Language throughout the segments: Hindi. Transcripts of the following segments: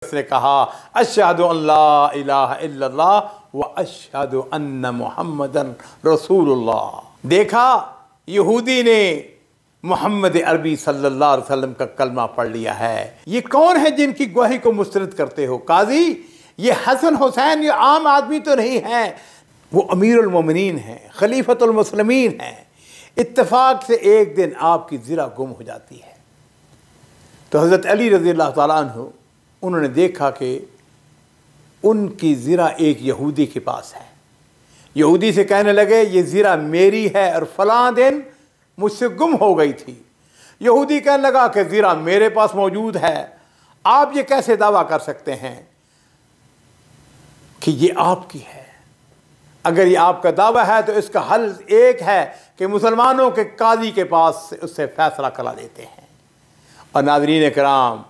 उसने कहा अशहदु अल्ला इलाहा इल्लल्लाह व अशहदु अन्ना मुहम्मदन रसूलुल्लाह। देखा, यहूदी ने मोहम्मद अरबी सल्लल्लाहु अलैहि वसल्लम का कलमा पढ़ लिया है। ये कौन है जिनकी गवाही को मुस्तरद करते हो? काजी, ये हसन हुसैन ये आम आदमी तो नहीं है, वो अमीरुल मोमिनीन हैं, खलीफतुल मुस्लिमीन हैं। इत्तेफाक से एक दिन आपकी ज़िरा गुम हो जाती है। तो हज़रत अली रज़ी अल्लाह ताला अन्हु उन्होंने देखा कि उनकी ज़िरा एक यहूदी के पास है। यहूदी से कहने लगे ये ज़िरा मेरी है और फ़लाँ दिन मुझसे गुम हो गई थी। यहूदी कहने लगा कि ज़िरा मेरे पास मौजूद है, आप ये कैसे दावा कर सकते हैं कि ये आपकी है? अगर ये आपका दावा है तो इसका हल एक है कि मुसलमानों के काजी के पास से उससे फैसला करा देते हैं। और नाज़रीन कराम,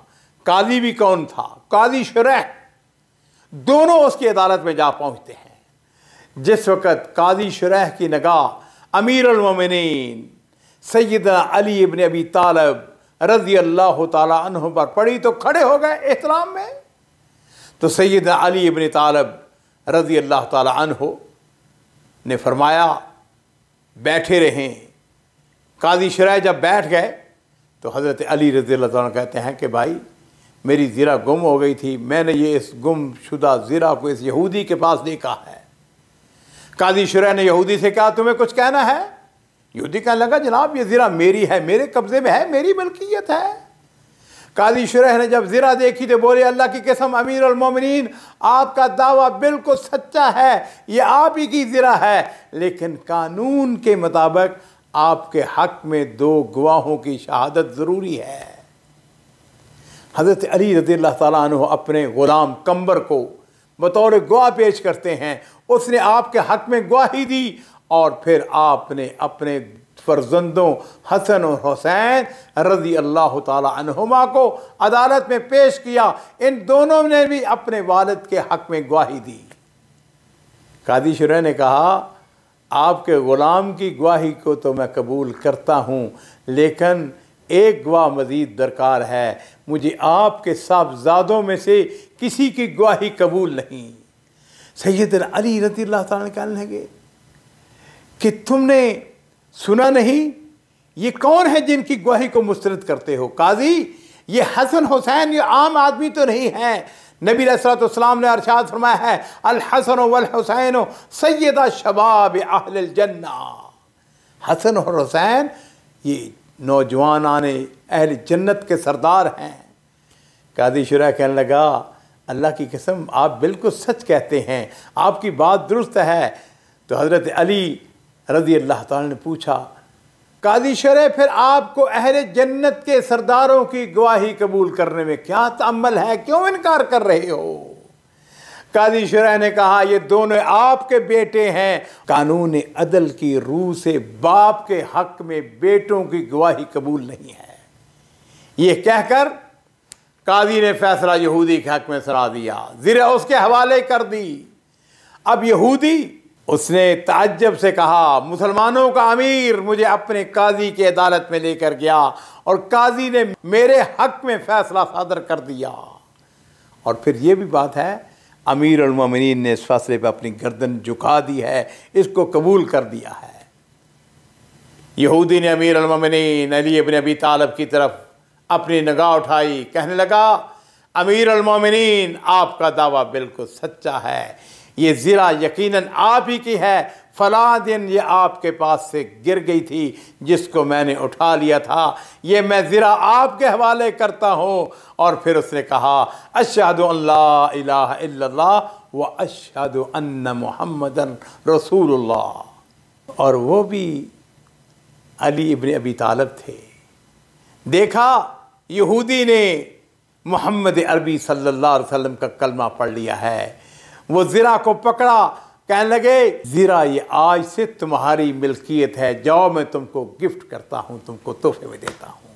काजी भी कौन था? काजी शुरैह। दोनों उसकी अदालत में जा पहुंचते हैं। जिस वक़्त काजी शुरैह की निगाह अमीरुल मोमिनीन सैयदना अली इब्न अबी तालिब रज़ी अल्लाह ताला अन्हु पर पड़ी तो खड़े हो गए एहतराम में। तो सैयदना अली इब्न तालिब रज़ी अल्लाह ताला अन्हु ने फरमाया बैठे रहें। काजी शुरैह जब बैठ गए तो हज़रत अली रज़ी अल्लाह ताला कहते हैं कि भाई मेरी ज़िरा गुम हो गई थी, मैंने ये इस गुमशुदा ज़िरा को इस यहूदी के पास देखा है। काजी शुरैह ने यहूदी से कहा तुम्हें कुछ कहना है? यहूदी कहने लगा जनाब ये ज़िरा मेरी है, मेरे कब्ज़े में है, मेरी मलकियत है। काजी शुरैह ने जब ज़िरा देखी तो बोले अल्लाह की कसम अमीरुल मोमिनीन आपका दावा बिल्कुल सच्चा है, ये आप ही की ज़िरा है, लेकिन कानून के मुताबिक आपके हक़ में 2 गवाहों की शहादत ज़रूरी है। हज़रत अली रज़ियल्लाहु ताला अन्हु अपने ग़ुलाम कंबर को बतौर गवाह पेश करते हैं। उसने आपके हक़ में गवाही दी और फिर आपने अपने फ़र्जंदों हसन और हुसैन रज़ी अल्लाह ताला अन्हुमा को अदालत में पेश किया। इन दोनों ने भी अपने वालिद के हक़ में गवाही दी। काजी शुरैह ने कहा आपके ग़ुलाम की गवाही को तो मैं कबूल करता हूँ, लेकिन एक गवाह मज़ीद दरकार है, मुझे आपके साहबजादों में से किसी की गवाही कबूल नहीं। सैयदना अली रज़ियल्लाहु ताला कहने लगे कि तुमने सुना नहीं ये कौन है जिनकी गवाही को मुस्तरद करते हो? काजी, ये हसन हुसैन ये आम आदमी तो नहीं है। नबी अलैहिस्सलाम ने इरशाद फरमाया है अल हसन वल हुसैन सैयदा शबाब अहलिल जन्ना। हसन और हुसैन ये नौजवान आने अहल जन्नत के सरदार हैं। काजी शुरैह कहने लगा अल्लाह की कसम आप बिल्कुल सच कहते हैं, आपकी बात दुरुस्त है। तो हज़रत अली रज़ी अल्लाह ताला ने पूछा काजी शुरैह फिर आपको अहले जन्नत के सरदारों की गवाही कबूल करने में क्या तअम्मुल है, क्यों इनकार कर रहे हो? काजी शुरैह ने कहा ये दोनों आपके बेटे हैं, कानून अदल की रूह से बाप के हक़ में बेटों की गवाही कबूल नहीं है। ये कहकर काजी ने फैसला यहूदी के हक़ में सुना दिया, ज़िरा उसके हवाले कर दी। अब यहूदी उसने ताज्जुब से कहा मुसलमानों का अमीर मुझे अपने काजी की अदालत में लेकर गया और काजी ने मेरे हक़ में फ़ैसला सादर कर दिया। और फिर ये भी बात है अमीरुल मोमिनीन ने इस फैसले पर अपनी गर्दन झुका दी है, इसको कबूल कर दिया है। यहूदी ने अमीरुल मोमिनीन अली इब्न अबी तालिब की तरफ अपनी निगाह उठाई, कहने लगा अमीरुल मोमिनीन आपका दावा बिल्कुल सच्चा है, ये ज़िरा यकीनन आप ही की है, फ़लाँ दिन ये आपके पास से गिर गई थी जिसको मैंने उठा लिया था, ये मैं ज़िरा आपके हवाले करता हूँ। और फिर उसने कहा अशहदु अल्ला इलाहा इल्लल्लाह व अशहदु अन्ना मुहम्मदन रसूलुल्लाह। और वो भी अली इब्न अबी तालिब थे। देखा यहूदी ने मोहम्मद अरबी सल्लल्लाहु अलैहि वसल्लम का कलमा पढ़ लिया है। वो ज़िरा को पकड़ा, कहने लगे ज़िरा ये आज से तुम्हारी मिल्कियत है, जाओ मैं तुमको गिफ्ट करता हूँ, तुमको तोहफे में देता हूँ।